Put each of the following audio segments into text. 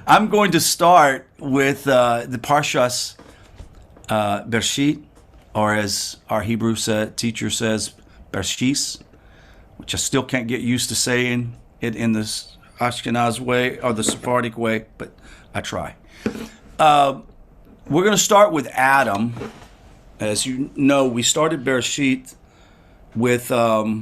I'm going to start with the Parshas Bereshit, or as our Hebrew teacher says, Bereshis, which I still can't get used to saying it in this Ashkenaz way or the Sephardic way, but I try. We're going to start with Adam. As you know, we started Bereshit with a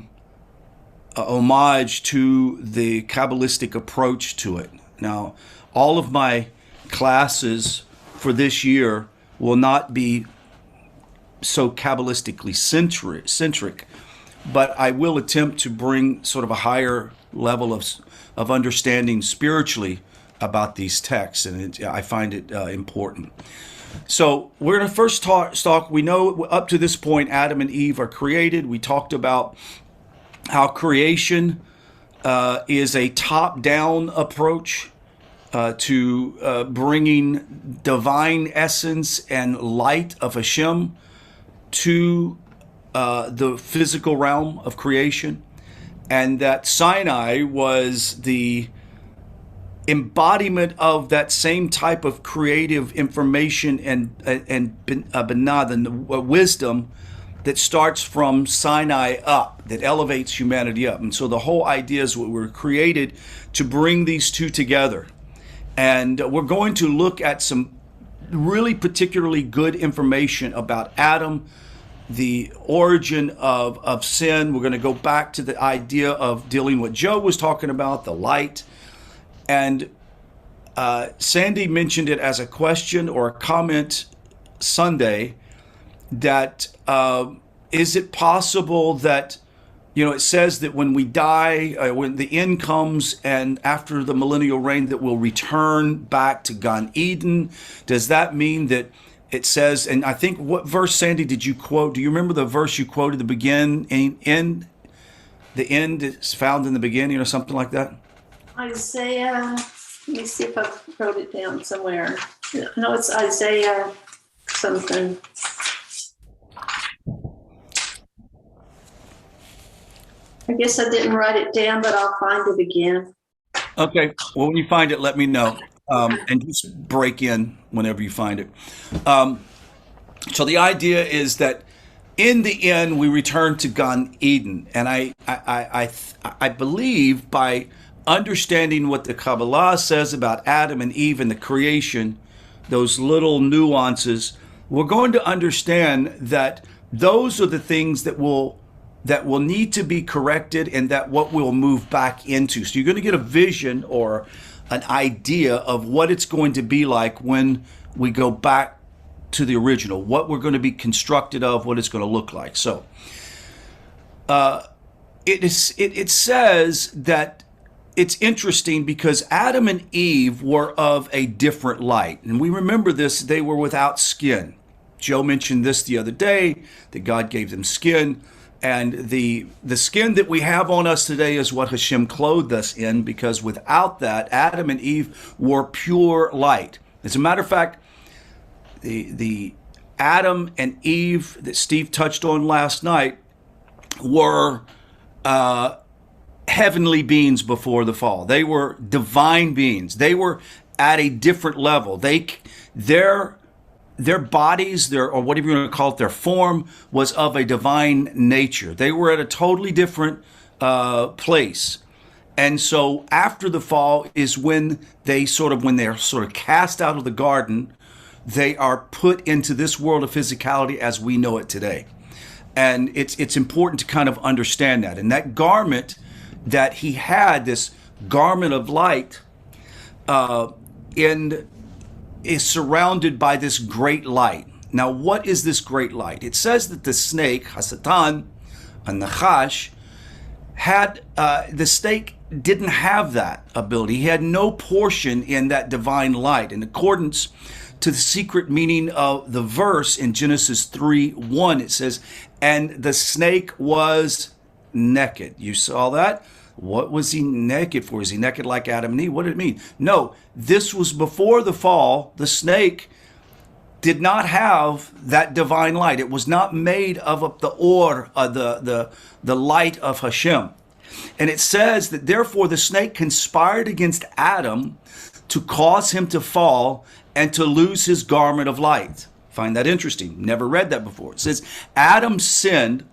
homage to the Kabbalistic approach to it. Now, all of my classes for this year will not be so Kabbalistically centric, but I will attempt to bring sort of a higher level of understanding spiritually about these texts, and I find it important. So we're going to first talk. We know up to this point, Adam and Eve are created. We talked about how creation is a top-down approach to bringing divine essence and light of Hashem to the physical realm of creation, and that Sinai was the embodiment of that same type of creative information and binah, the wisdom that starts from Sinai up, that elevates humanity up. And so the whole idea is we were created to bring these two together. And we're going to look at some really particularly good information about Adam, the origin of sin. We're going to go back to the idea of dealing with what Joe was talking about, the light. And Sandy mentioned it as a question or a comment Sunday, that is it possible that, it says that when we die, when the end comes and after the millennial reign, that we'll return back to Gan Eden. Does that mean that it says, and I think, what verse, Sandy, did you quote? Do you remember the verse you quoted, the end is found in the beginning or something like that? Isaiah, let me see if I wrote it down somewhere. No, it's Isaiah something. I guess I didn't write it down, but I'll find it again. Okay. Well, when you find it, let me know. And just break in whenever you find it. So the idea is that in the end, we return to Gan Eden. And I believe by understanding what the Kabbalah says about Adam and Eve and the creation, those little nuances, we're going to understand that those are the things that will need to be corrected, and that what we'll move back into. So you're going to get a vision or an idea of what it's going to be like when we go back to the original, what we're going to be constructed of, what it's going to look like. So it says that it's interesting because Adam and Eve were of a different light. And we remember this, they were without skin. Joe mentioned this the other day, that God gave them skin. And the skin that we have on us today is what Hashem clothed us in, because without that, Adam and Eve were pure light. As a matter of fact, the Adam and Eve that Steve touched on last night were heavenly beings before the fall. They were divine beings. They were at a different level. Their bodies, or whatever you want to call it, their form was of a divine nature. They were at a totally different place. And so after the fall is when they're sort of cast out of the garden, they are put into this world of physicality as we know it today. And it's important to kind of understand that. And that garment that he had, this garment of light, is surrounded by this great light. Now, what is this great light? It says that the snake, Hasatan, a Nachash, the snake didn't have that ability. He had no portion in that divine light. In accordance to the secret meaning of the verse in Genesis 3:1, it says, and the snake was naked. You saw that? What was he naked for? Is he naked like Adam and Eve? What did it mean? No, this was before the fall. The snake did not have that divine light. It was not made of the or, the light of Hashem. And it says that therefore the snake conspired against Adam to cause him to fall and to lose his garment of light. Find that interesting. Never read that before. It says Adam sinned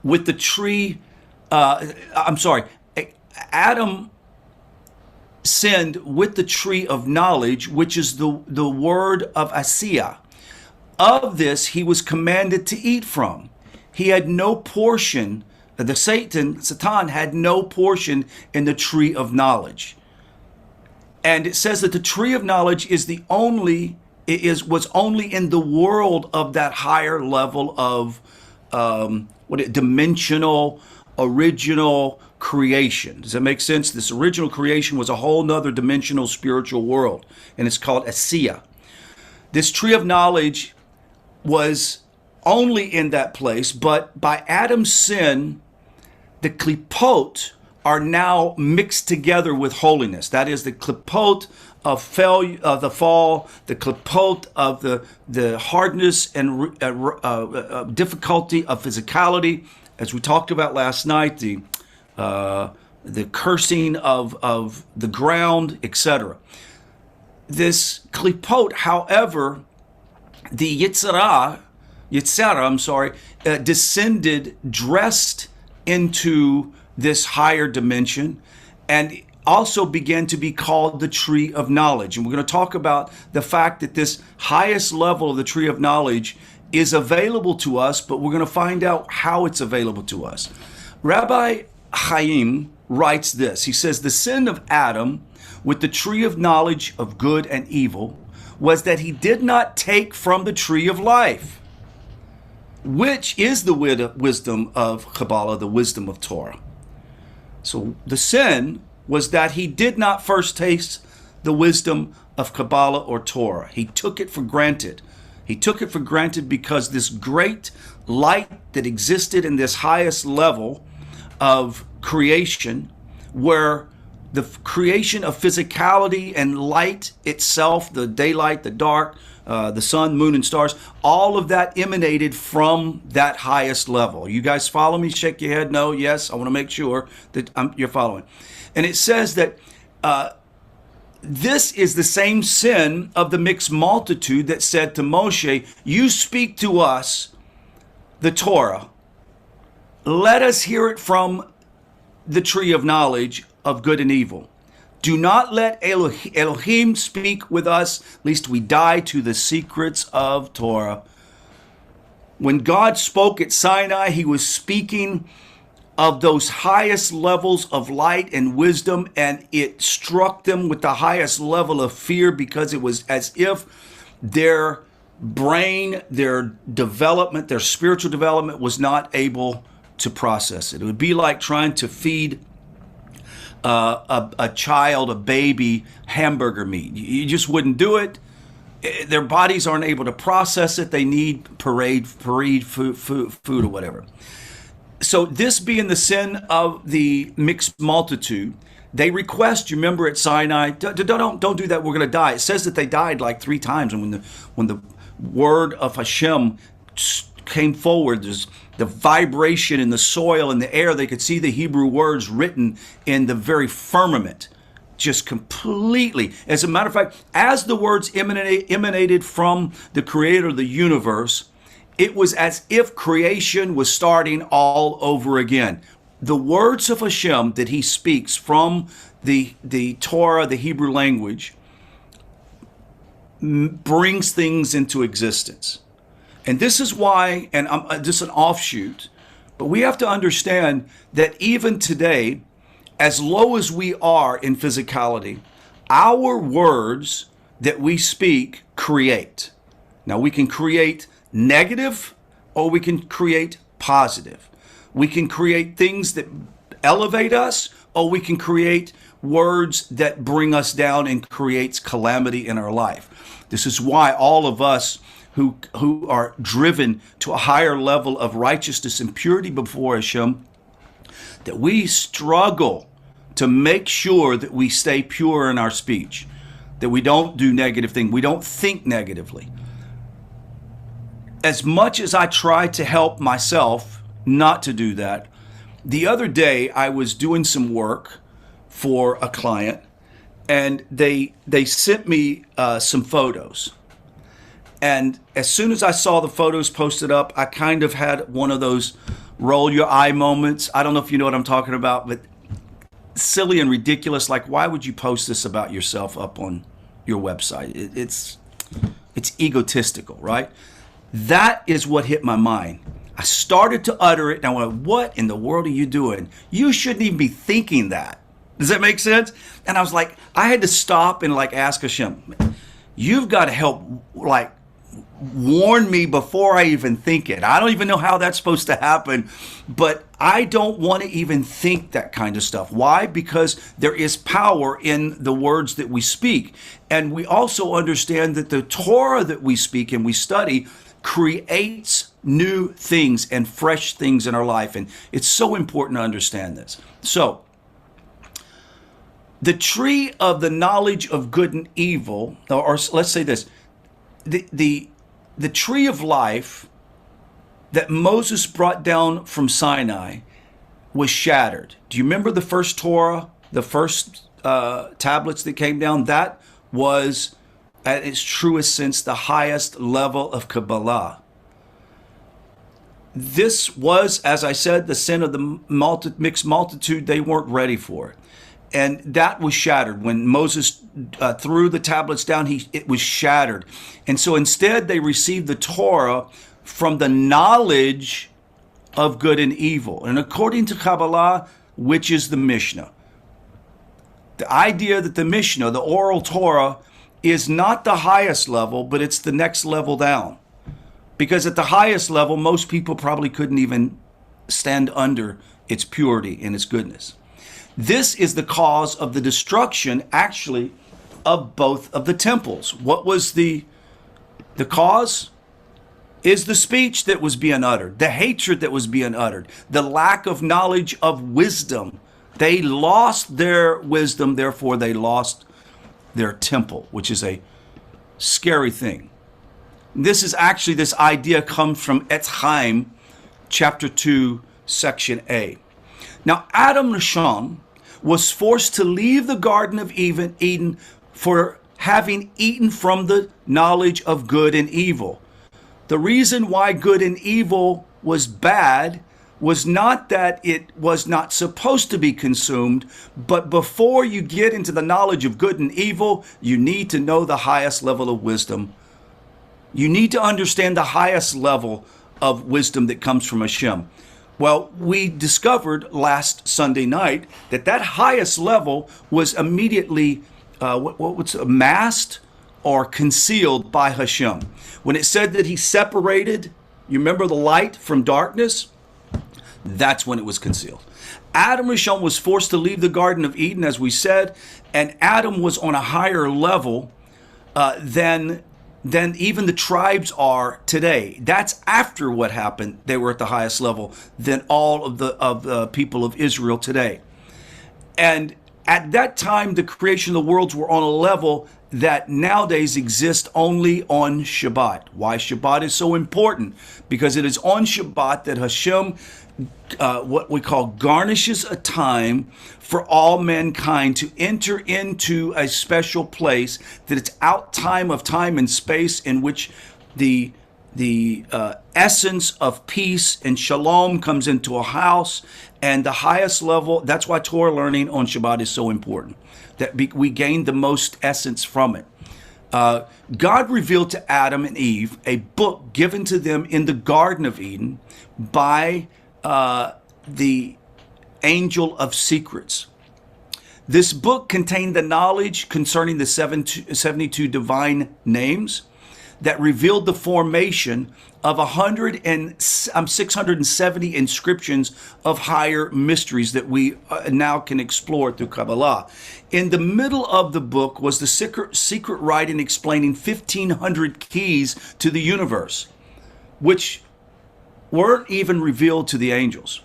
with the tree. Adam sinned with the tree of knowledge, which is the word of Asiya. Of this he was commanded to eat from. He had no portion. Satan had no portion in the tree of knowledge. And it says that the tree of knowledge was only in the world of that higher level of dimensional original creation. Does that make sense? This original creation was a whole nother dimensional spiritual world, and it's called Asiya. This tree of knowledge was only in that place, but by Adam's sin, the klipot are now mixed together with holiness. That is the klipot of failure, of the fall, the klipot of the hardness and difficulty of physicality, as we talked about last night, the cursing of the ground, etc. This klipot, however, the Yitzhara, descended, dressed into this higher dimension, and also began to be called the tree of knowledge. And we're going to talk about the fact that this highest level of the tree of knowledge is available to us, but we're going to find out how it's available to us. Rabbi Chaim writes this. He says, the sin of Adam with the tree of knowledge of good and evil was that he did not take from the tree of life, which is the wisdom of Kabbalah, the wisdom of Torah. So the sin was that he did not first taste the wisdom of Kabbalah or Torah. He took it for granted. He took it for granted because this great light that existed in this highest level of creation, where the creation of physicality and light itself, the daylight, the dark, the sun, moon, and stars, all of that emanated from that highest level. You guys follow me? Shake your head. No, yes. I want to make sure that you're following. And it says that this is the same sin of the mixed multitude that said to Moshe, you speak to us the Torah. Let us hear it from the tree of knowledge of good and evil. Do not let Elohim speak with us, lest we die to the secrets of Torah. When God spoke at Sinai, he was speaking of those highest levels of light and wisdom, and it struck them with the highest level of fear, because it was as if their brain, their development, their spiritual development was not able to process it. It would be like trying to feed a child, a baby, hamburger meat. You just wouldn't do it. Their bodies aren't able to process it. They need parade food or whatever. So this being the sin of the mixed multitude, they request, you remember at Sinai, don't do that, we're going to die. It says that they died like 3 times. And when the word of Hashem came forward, there's the vibration in the soil and the air. They could see the Hebrew words written in the very firmament, just completely. As a matter of fact, as the words emanated from the creator of the universe, it was as if creation was starting all over again. The words of Hashem that he speaks from the Torah, the Hebrew language, brings things into existence. And this is why, and this is an offshoot, but we have to understand that even today, as low as we are in physicality, our words that we speak create. Now, we can create negative or we can create positive. We can create things that elevate us, or we can create words that bring us down and creates calamity in our life. This is why all of us who are driven to a higher level of righteousness and purity before Hashem, that we struggle to make sure that we stay pure in our speech, that we don't do negative things, we don't think negatively. As much as I try to help myself not to do that, the other day I was doing some work for a client, and they sent me some photos. And as soon as I saw the photos posted up, I kind of had one of those roll your eye moments. I don't know if you know what I'm talking about, but silly and ridiculous. Like, why would you post this about yourself up on your website? It's egotistical, right? That is what hit my mind. I started to utter it, and I went, what in the world are you doing? You shouldn't even be thinking that. Does that make sense? And I was like, I had to stop and like ask Hashem, you've got to help like warn me before I even think it. I don't even know how that's supposed to happen, but I don't want to even think that kind of stuff. Why? Because there is power in the words that we speak. And we also understand that the Torah that we speak and we study creates new things and fresh things in our life. And it's so important to understand this. So, the tree of the knowledge of good and evil, or let's say this, the tree of life that Moses brought down from Sinai was shattered. Do you remember the first Torah, the first tablets that came down? That was, at its truest sense, the highest level of Kabbalah. This was, as I said, the sin of the mixed multitude. They weren't ready for it. And that was shattered. When Moses threw the tablets down, it was shattered. And so instead, they received the Torah from the knowledge of good and evil. And according to Kabbalah, which is the Mishnah, the idea that the Mishnah, the oral Torah, is not the highest level, but it's the next level down. Because at the highest level, most people probably couldn't even stand under its purity and its goodness. This is the cause of the destruction, actually, of both of the temples. What was the cause? Is the speech that was being uttered, the hatred that was being uttered, the lack of knowledge of wisdom. They lost their wisdom, therefore they lost their temple, which is a scary thing. This idea comes from Etz Chaim, chapter 2, section A. Now, Adam Rishon was forced to leave the Garden of Eden for having eaten from the knowledge of good and evil. The reason why good and evil was bad was not that it was not supposed to be consumed, but before you get into the knowledge of good and evil, you need to know the highest level of wisdom. You need to understand the highest level of wisdom that comes from Hashem. Well, we discovered last Sunday night that highest level was immediately amassed or concealed by Hashem. When it said that he separated, you remember the light from darkness? That's when it was concealed. Adam Rishon was forced to leave the Garden of Eden, as we said, and Adam was on a higher level than even the tribes are today. That's after what happened. They were at the highest level than all of the people of Israel today. And at that time, the creation of the worlds were on a level that nowadays exists only on Shabbat. Why Shabbat is so important? Because it is on Shabbat that Hashem, what we call, garnishes a time for all mankind to enter into a special place, that it's out time of time and space in which the essence of peace and shalom comes into a house. And the highest level, that's why Torah learning on Shabbat is so important, that we gain the most essence from it. God revealed to Adam and Eve a book given to them in the Garden of Eden by the angel of secrets. This book contained the knowledge concerning the 72 divine names that revealed the formation of 670 inscriptions of higher mysteries that we now can explore through Kabbalah. In the middle of the book was the secret writing explaining 1,500 keys to the universe, which weren't even revealed to the angels.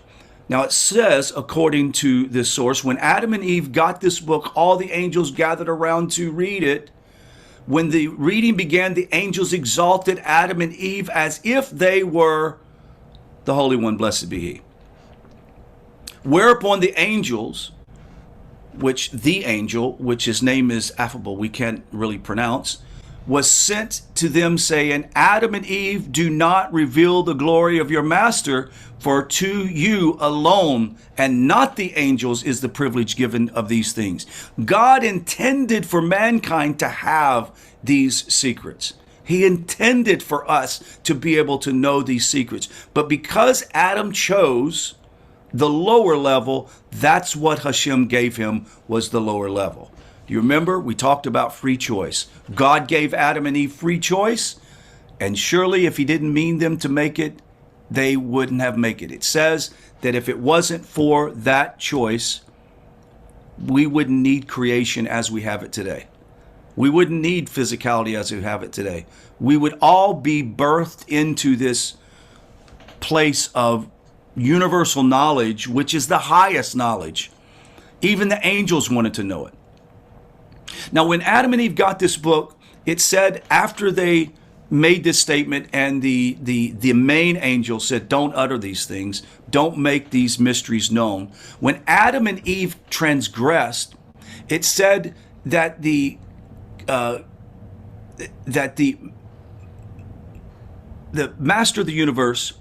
Now it says, according to this source, when Adam and Eve got this book, all the angels gathered around to read it. When the reading began, the angels exalted Adam and Eve as if they were the Holy One, blessed be He. Whereupon the angels which the angel, which his name is affable, we can't really pronounce, was sent to them saying, Adam and Eve, do not reveal the glory of your master, for to you alone and not the angels is the privilege given of these things. God intended for mankind to have these secrets. He intended for us to be able to know these secrets. But because Adam chose the lower level, that's what Hashem gave him, was the lower level. You remember, we talked about free choice. God gave Adam and Eve free choice, and surely if he didn't mean them to make it, they wouldn't have made it. It says that if it wasn't for that choice, we wouldn't need creation as we have it today. We wouldn't need physicality as we have it today. We would all be birthed into this place of universal knowledge, which is the highest knowledge. Even the angels wanted to know it. Now, when Adam and Eve got this book, it said after they made this statement and the main angel said, don't utter these things, don't make these mysteries known. When Adam and Eve transgressed, it said that the master of the universe,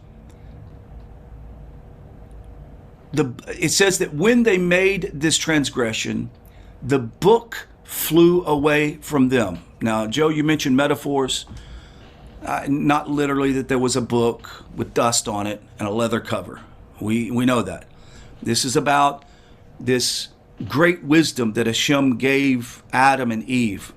it says that when they made this transgression, the book flew away from them. Now, Joe, you mentioned metaphors. Not literally that there was a book with dust on it and a leather cover. We know that. This is about this great wisdom that Hashem gave Adam and Eve.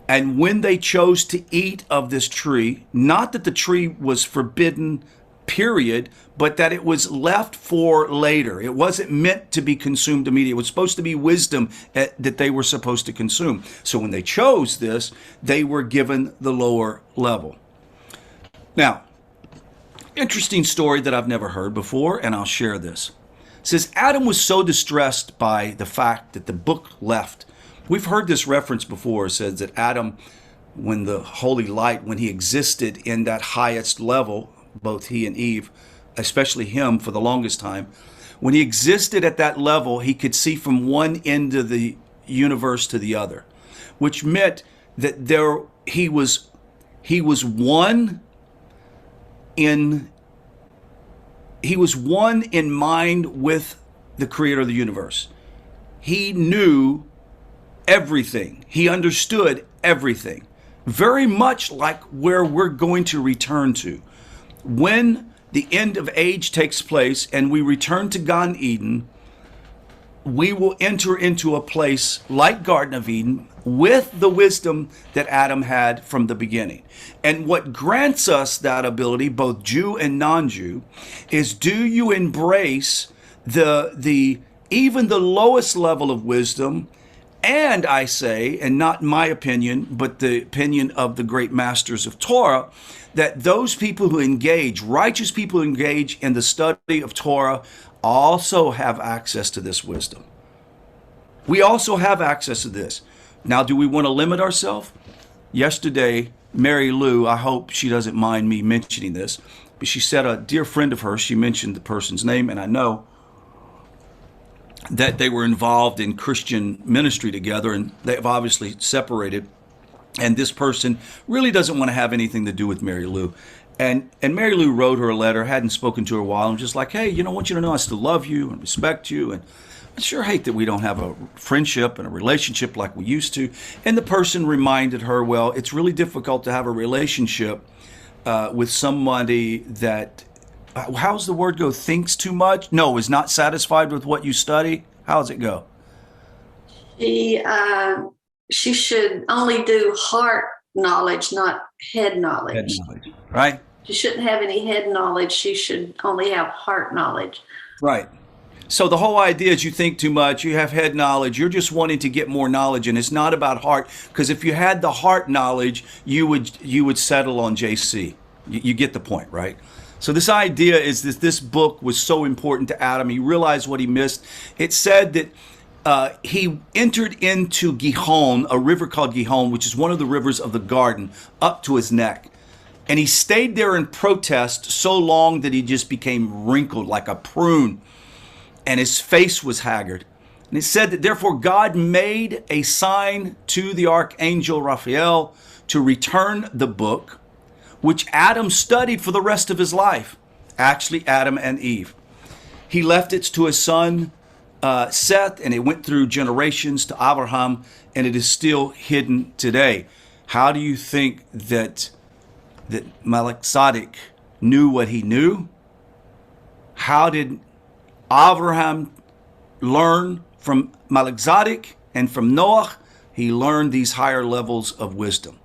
And when they chose to eat of this tree, not that the tree was forbidden, period, but that it was left for later. It wasn't meant to be consumed immediately. It was supposed to be wisdom that they were supposed to consume. So when they chose this, they were given the lower level. Now, interesting story that I've never heard before, and I'll share this. It says Adam was so distressed by the fact that the book left. We've heard this reference before. It says that Adam, when the holy light, when he existed in that highest level, both he and Eve, especially him for the longest time, when he existed at that level, he could see from one end of the universe to the other, which meant that he was one in mind with the creator of the universe. He knew everything. He understood everything. Very much like where we're going to return to. When the end of age takes place and we return to Gan Eden, we will enter into a place like Garden of Eden with the wisdom that Adam had from the beginning. And what grants us that ability, both Jew and non-Jew, is do you embrace even the lowest level of wisdom? And I say, and not my opinion, but the opinion of the great masters of Torah, that those people who engage, righteous people who engage in the study of Torah, also have access to this wisdom. We also have access to this. Now, do we want to limit ourselves? Yesterday, Mary Lou, I hope she doesn't mind me mentioning this, but she said a dear friend of hers, she mentioned the person's name, and I know that they were involved in Christian ministry together, and they've obviously separated. And this person really doesn't want to have anything to do with Mary Lou. And Mary Lou wrote her a letter, hadn't spoken to her a while, and just like, hey, I want you to know I still love you and respect you. And I sure hate that we don't have a friendship and a relationship like we used to. And the person reminded her, well, it's really difficult to have a relationship with somebody that, how's the word go, thinks too much? No, is not satisfied with what you study? How's it go? She should only do heart knowledge, not head knowledge. Head knowledge, right? She shouldn't have any head knowledge. She should only have heart knowledge. Right. So the whole idea is you think too much, you have head knowledge, you're just wanting to get more knowledge, and it's not about heart, because if you had the heart knowledge, you would settle on JC. You get the point, right? So this idea is that this book was so important to Adam. He realized what he missed. It said that he entered into Gihon, a river called Gihon, which is one of the rivers of the garden, up to his neck. And he stayed there in protest so long that he just became wrinkled like a prune. And his face was haggard. And it said that therefore God made a sign to the archangel Raphael to return the book, which Adam studied for the rest of his life. Actually, Adam and Eve. He left it to his son Seth, and it went through generations to Abraham, and it is still hidden today. How do you think that Melchizedek knew what he knew? How did Abraham learn from Melchizedek and from Noah? He learned these higher levels of wisdom.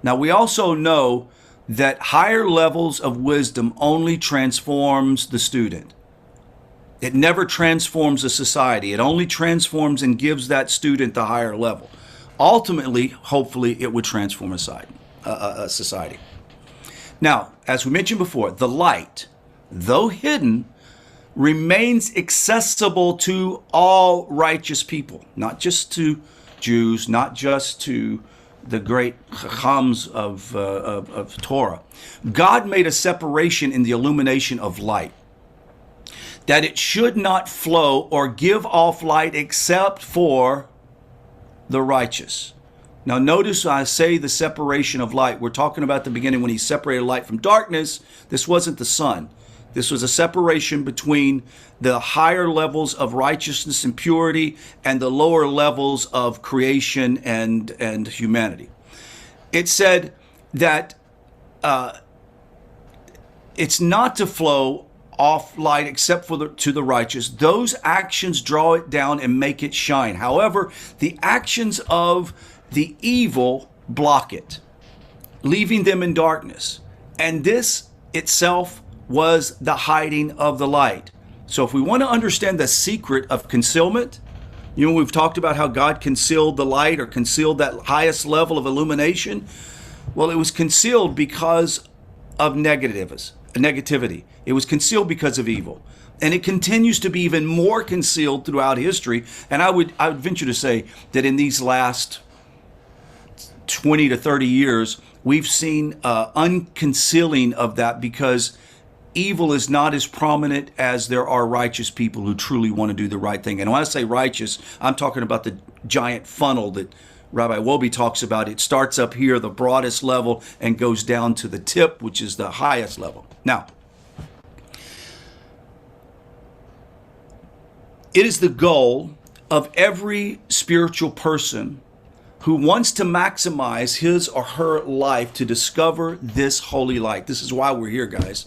Now, we also know that higher levels of wisdom only transforms the student. It never transforms a society. It only transforms and gives that student the higher level. Ultimately, hopefully, it would transform a society. Now, as we mentioned before, the light, though hidden, remains accessible to all righteous people, not just to Jews, not just to the great chachams of Torah. God made a separation in the illumination of light, that it should not flow or give off light except for the righteous. Now notice I say the separation of light. We're talking about the beginning when he separated light from darkness. This wasn't the sun. This was a separation between the higher levels of righteousness and purity and the lower levels of creation and humanity. It said that it's not to flow off light except for to the righteous. Those actions draw it down and make it shine. However, the actions of the evil block it, leaving them in darkness. And this itself was the hiding of the light. So if we want to understand the secret of concealment, we've talked about how God concealed the light or concealed that highest level of illumination. Well, it was concealed because of negativity. It was concealed because of evil. And it continues to be even more concealed throughout history. And I would venture to say that in these last 20 to 30 years, we've seen unconcealing of that, because evil is not as prominent as there are righteous people who truly want to do the right thing. And when I say righteous, I'm talking about the giant funnel that Rabbi Wolbe talks about. It starts up here, the broadest level, and goes down to the tip, which is the highest level. Now, it is the goal of every spiritual person who wants to maximize his or her life to discover this holy light. This is why we're here, guys.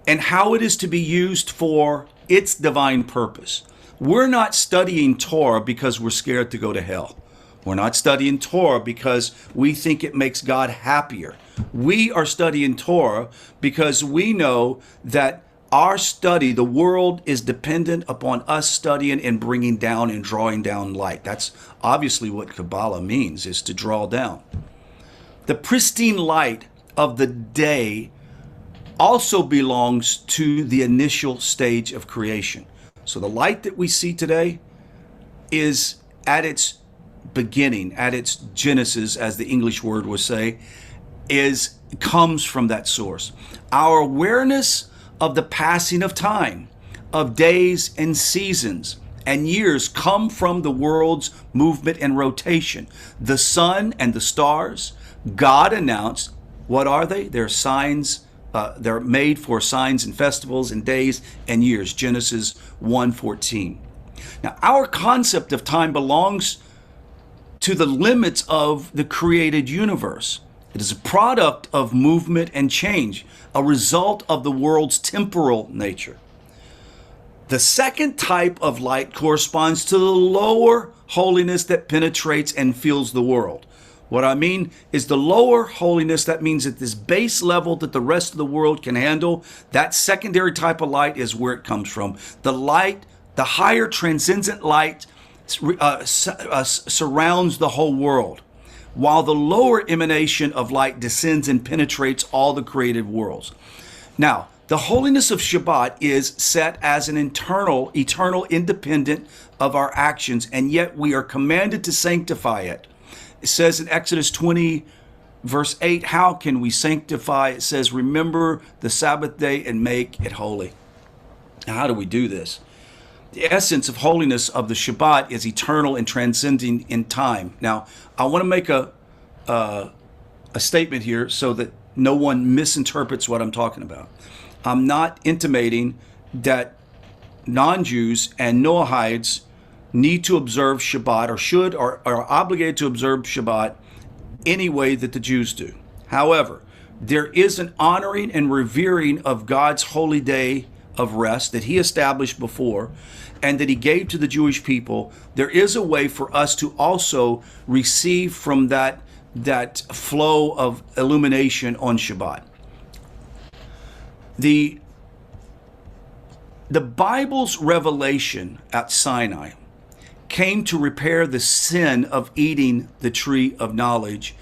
And how it is to be used for its divine purpose. We're not studying Torah because we're scared to go to hell. We're not studying Torah because we think it makes God happier. We are studying Torah because we know that our study, the world is dependent upon us studying and bringing down and drawing down light. That's obviously what Kabbalah means, is to draw down. The pristine light of the day also belongs to the initial stage of creation. So the light that we see today is at its beginning, at its genesis, as the English word would say, comes from that source. Our awareness of the passing of time, of days and seasons and years, come from the world's movement and rotation. The sun and the stars, God announced, what are they? They're signs. They're made for signs and festivals and days and years. Genesis 1:14. Now, our concept of time belongs to the limits of the created universe. It is a product of movement and change, a result of the world's temporal nature. The second type of light corresponds to the lower holiness that penetrates and fills the world. What I mean is the lower holiness, that means at this base level that the rest of the world can handle, that secondary type of light is where it comes from. The light, the higher transcendent light surrounds the whole world, while the lower emanation of light descends and penetrates all the created worlds. Now, the holiness of Shabbat is set as an eternal, independent of our actions, and yet we are commanded to sanctify it. It says in Exodus 20, verse 8, how can we sanctify? It says, remember the Sabbath day and make it holy. Now, how do we do this? The essence of holiness of the Shabbat is eternal and transcending in time. Now, I want to make a statement here so that no one misinterprets what I'm talking about. I'm not intimating that non-Jews and Noahides need to observe Shabbat, or should, or are obligated to observe Shabbat any way that the Jews do. However, there is an honoring and revering of God's holy day of rest that he established before and that he gave to the Jewish people. There is a way for us to also receive from that flow of illumination on Shabbat. The Bible's revelation at Sinai came to repair the sin of eating the tree of knowledge.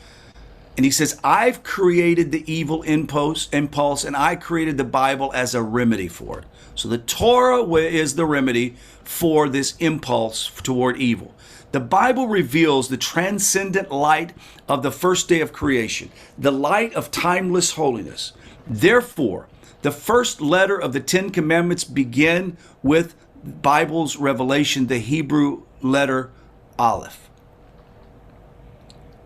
And he says, I've created the evil impulse, and I created the Bible as a remedy for it. So the Torah is the remedy for this impulse toward evil. The Bible reveals the transcendent light of the first day of creation, the light of timeless holiness. Therefore, the first letter of the Ten Commandments begin with Bible's revelation, the Hebrew letter Aleph.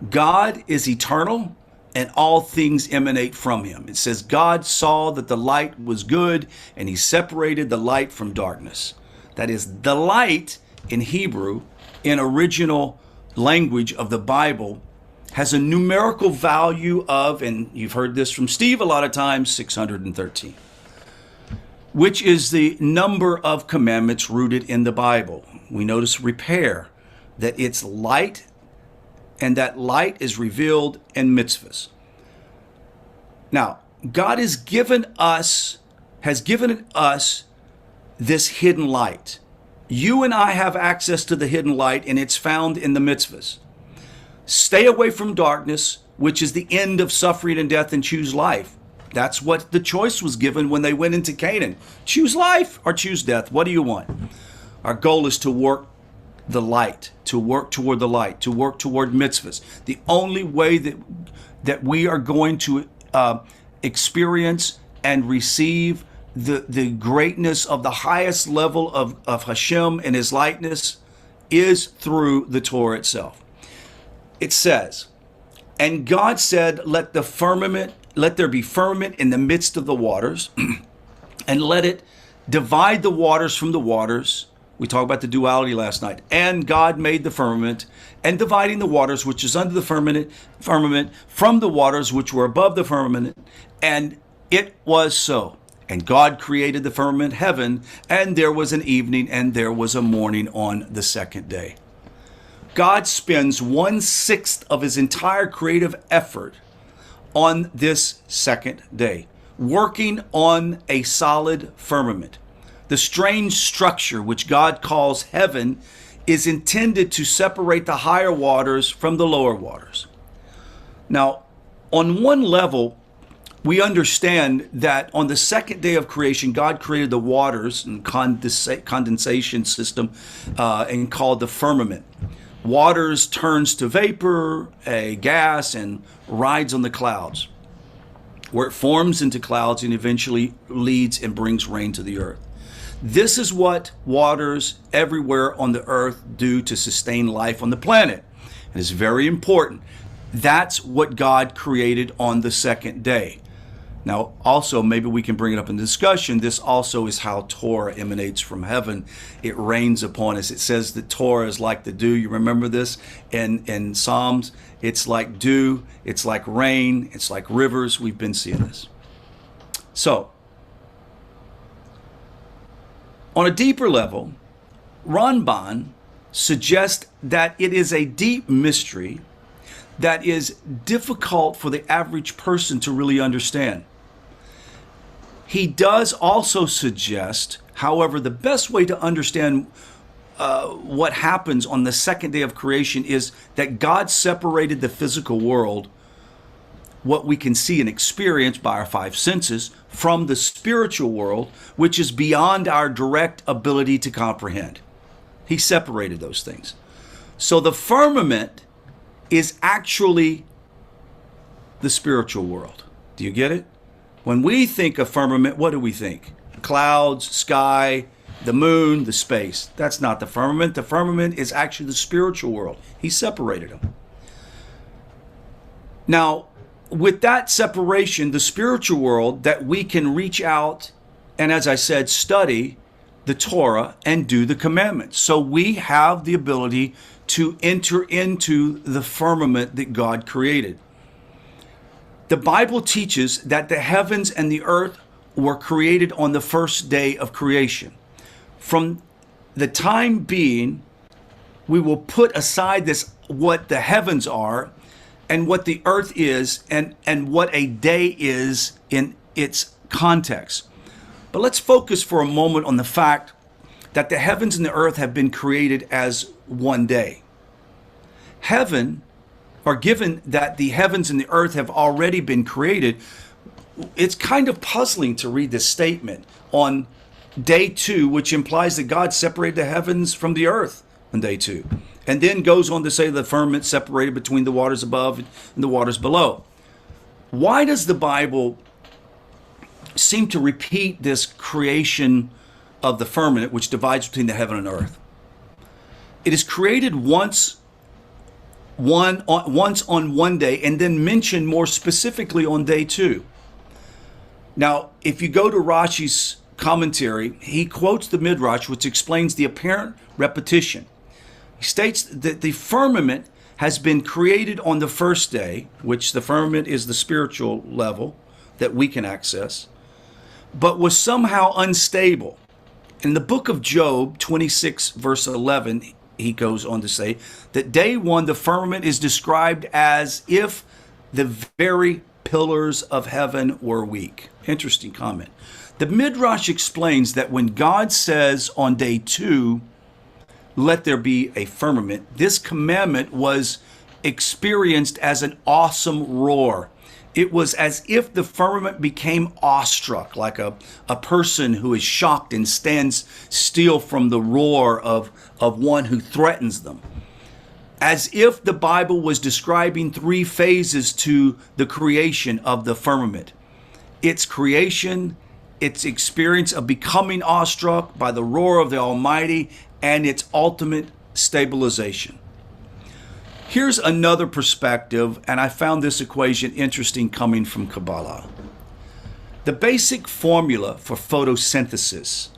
God is eternal, and all things emanate from him. It says, God saw that the light was good, and he separated the light from darkness. That is, the light in Hebrew, in original language of the Bible, has a numerical value of, and you've heard this from Steve a lot of times, 613, which is the number of commandments rooted in the Bible. We notice repair, that it's light, and that light is revealed in mitzvahs. Now, God has given us this hidden light. You and I have access to the hidden light, and it's found in the mitzvahs. Stay away from darkness, which is the end of suffering and death, and choose life. That's what the choice was given when they went into Canaan. Choose life or choose death. What do you want? Our goal is to work the light, to work toward the light, to work toward mitzvahs. The only way that we are going to experience and receive the greatness of the highest level of Hashem and his likeness is through the Torah itself. It says, and God said, let there be firmament in the midst of the waters, and let it divide the waters from the waters. We talked about the duality last night. And God made the firmament, and dividing the waters which is under the firmament from the waters which were above the firmament. And it was so. And God created the firmament, heaven, and there was an evening, and there was a morning on the second day. God spends 1/6 of his entire creative effort on this second day, working on a solid firmament. The strange structure which God calls heaven is intended to separate the higher waters from the lower waters. Now, on one level, we understand that on the second day of creation, God created the waters and condensation system and called the firmament. Waters turns to vapor, a gas, and rides on the clouds, where it forms into clouds and eventually leads and brings rain to the earth. This is what waters everywhere on the earth do to sustain life on the planet. And it's very important. That's what God created on the second day. Now, also, maybe we can bring it up in discussion. This also is how Torah emanates from heaven. It rains upon us. It says that Torah is like the dew. You remember this in Psalms? It's like dew. It's like rain. It's like rivers. We've been seeing this. So, on a deeper level, Ramban suggests that it is a deep mystery that is difficult for the average person to really understand. He does also suggest, however, the best way to understand what happens on the second day of creation is that God separated the physical world, what we can see and experience by our five senses, from the spiritual world, which is beyond our direct ability to comprehend. He separated those things. So the firmament is actually the spiritual world. Do you get it? When we think of firmament, what do we think? Clouds, sky, the moon, the space. That's not the firmament. The firmament is actually the spiritual world. He separated them. Now, with that separation, the spiritual world, that we can reach out and, as I said, study the Torah and do the commandments. So we have the ability to enter into the firmament that God created. The Bible teaches that the heavens and the earth were created on the first day of creation. From the time being, we will put aside this, what the heavens are and what the earth is, and what a day is in its context. But let's focus for a moment on the fact that the heavens and the earth have been created as one day. Heaven, or given that the heavens and the earth have already been created, it's kind of puzzling to read this statement on day 2, which implies that God separated the heavens from the earth on day 2. And then goes on to say the firmament separated between the waters above and the waters below. Why does the Bible seem to repeat this creation of the firmament, which divides between the heaven and earth? It is created once on one day, and then mentioned more specifically on day 2. Now, if you go to Rashi's commentary, he quotes the Midrash, which explains the apparent repetition. He states that the firmament has been created on the first day, which the firmament is the spiritual level that we can access, but was somehow unstable. In the book of Job 26, verse 11, he goes on to say that day 1, the firmament is described as if the very pillars of heaven were weak. Interesting comment. The Midrash explains that when God says on day 2, let there be a firmament, this commandment was experienced as an awesome roar. It was as if the firmament became awestruck, like a person who is shocked and stands still from the roar of one who threatens them. As if the Bible was describing 3 phases to the creation of the firmament. Its creation, its experience of becoming awestruck by the roar of the Almighty, and its ultimate stabilization. Here's another perspective, and I found this equation interesting coming from Kabbalah. The basic formula for photosynthesis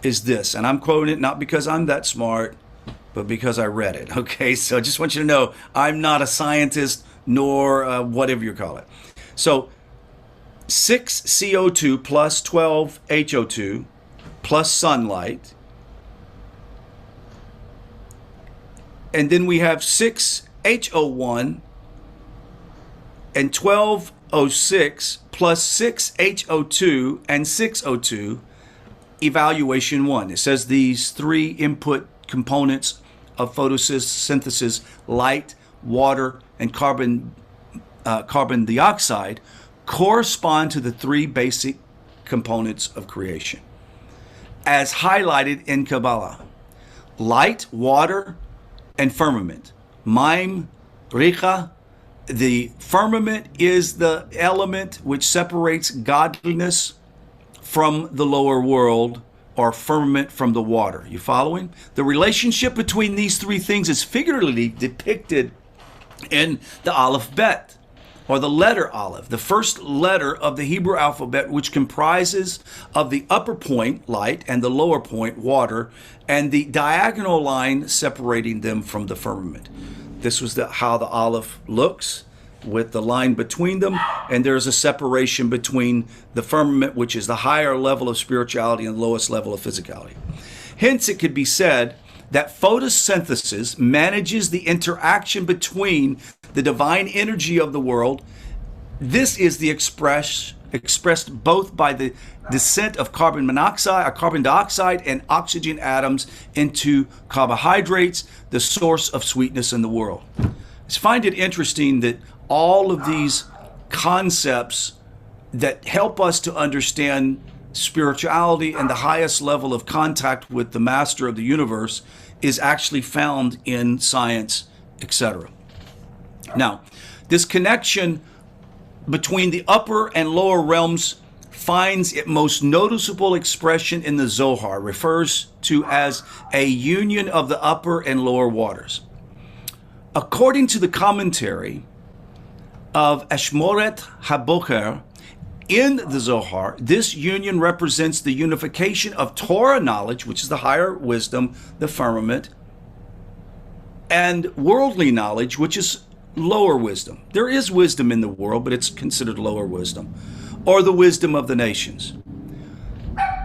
is this, and I'm quoting it not because I'm that smart, but because I read it, okay? So I just want you to know I'm not a scientist, nor whatever you call it. So 6 CO2 plus 12 HO2 plus sunlight, and then we have 6 HO1 and 12 O6 plus 6 HO2 and 6 O2, evaluation 1. It says these 3 input components of photosynthesis, light, water, and carbon dioxide, correspond to the 3 basic components of creation, as highlighted in Kabbalah: light, water, and firmament. Maim, Richa. The firmament is the element which separates godliness from the lower world, or firmament from the water. You following? The relationship between these 3 things is figuratively depicted in the Aleph Bet, or the letter Aleph, the first letter of the Hebrew alphabet, which comprises of the upper point, light, and the lower point, water, and the diagonal line separating them from the firmament. This was how the Aleph looks, with the line between them, and there's a separation between the firmament, which is the higher level of spirituality, and the lowest level of physicality. Hence, it could be said that photosynthesis manages the interaction between the divine energy of the world. This is the expressed both by the descent of carbon dioxide and oxygen atoms into carbohydrates, the source of sweetness in the world. I just find it interesting that all of these concepts that help us to understand spirituality and the highest level of contact with the master of the universe is actually found in science, etc. Now, this connection between the upper and lower realms finds its most noticeable expression in the Zohar, refers to as a union of the upper and lower waters. According to the commentary of Ashmoret HaBoker in the Zohar, this union represents the unification of Torah knowledge, which is the higher wisdom, the firmament, and worldly knowledge, which is lower wisdom. There is wisdom in the world, but it's considered lower wisdom, or the wisdom of the nations.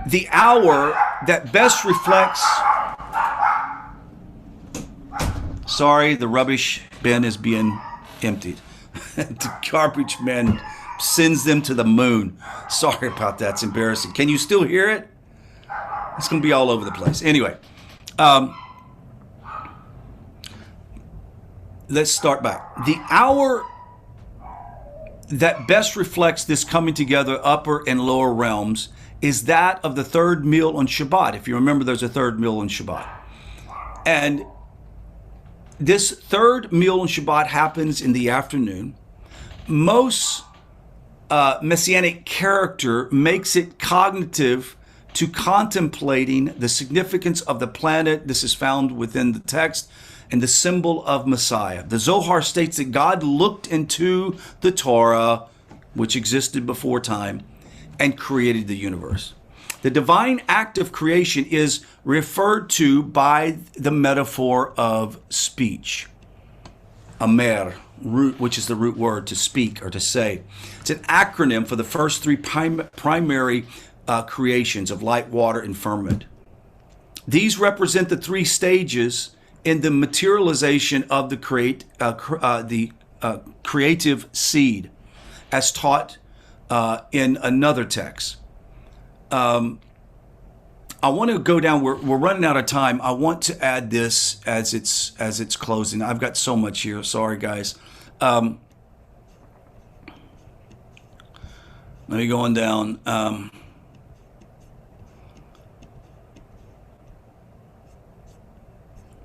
The hour that best reflects... Sorry, the rubbish bin is being emptied. The garbage man sends them to the moon. Sorry about that. It's embarrassing. Can you still hear it? It's going to be all over the place. Anyway, let's start back. The hour that best reflects this coming together, upper and lower realms, is that of the third meal on Shabbat. If you remember, there's a third meal on Shabbat. And this third meal on Shabbat happens in the afternoon. Most messianic character makes it cognitive to contemplating the significance of the planet. This is found within the text and the symbol of Messiah. The Zohar states that God looked into the Torah, which existed before time, and created the universe. The divine act of creation is referred to by the metaphor of speech. Amer, root, which is the root word to speak or to say. It's an acronym for the first three primary creations of light, water, and firmament. These represent the three stages in the materialization of the creative seed, as taught in another text. I want to go down. We're running out of time. I want to add this as it's closing. I've got so much here. Sorry, guys. Let me go on down.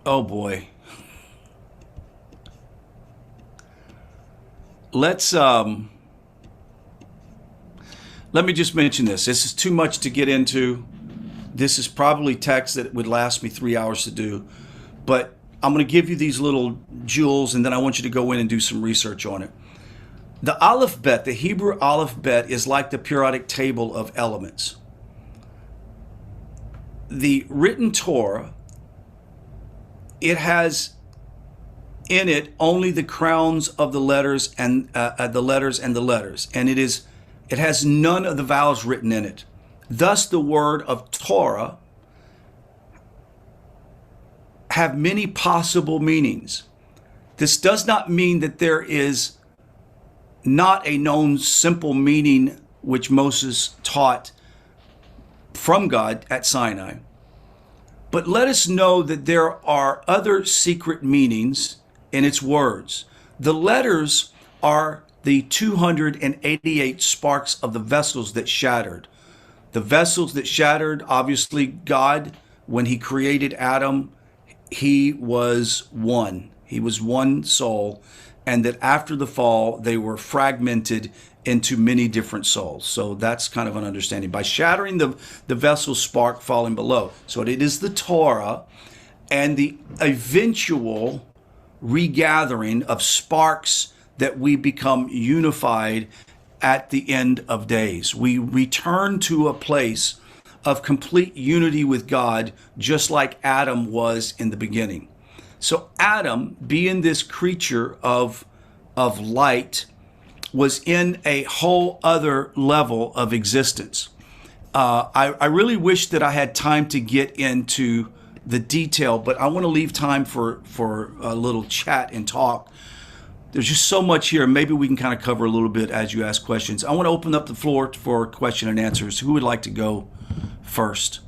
Oh boy. Let me just mention this. This is too much to get into. This is probably text that would last me 3 hours to do. But I'm going to give you these little jewels, and then I want you to go in and do some research on it. The alphabet, the Hebrew alphabet, is like the periodic table of elements. The written Torah, it has in it only the crowns of the letters and the letters, and it has none of the vowels written in it. Thus, the word of Torah have many possible meanings. This does not mean that there is not a known simple meaning which Moses taught from God at Sinai. But let us know that there are other secret meanings in its words. The letters are the 288 sparks of the vessels that shattered. The vessels that shattered, obviously, God, when he created Adam, he was one. He was one soul. And that after the fall, they were fragmented into many different souls. So that's kind of an understanding. By shattering the vessel spark falling below. So it is the Torah and the eventual regathering of sparks that we become unified at the end of days. We return to a place of complete unity with God, just like Adam was in the beginning. So Adam, being this creature of light, was in a whole other level of existence. I really wish that I had time to get into the detail, but I want to leave time for a little chat and talk. There's just so much here. Maybe we can kind of cover a little bit as you ask questions. I want to open up the floor for question and answers. Who would like to go first?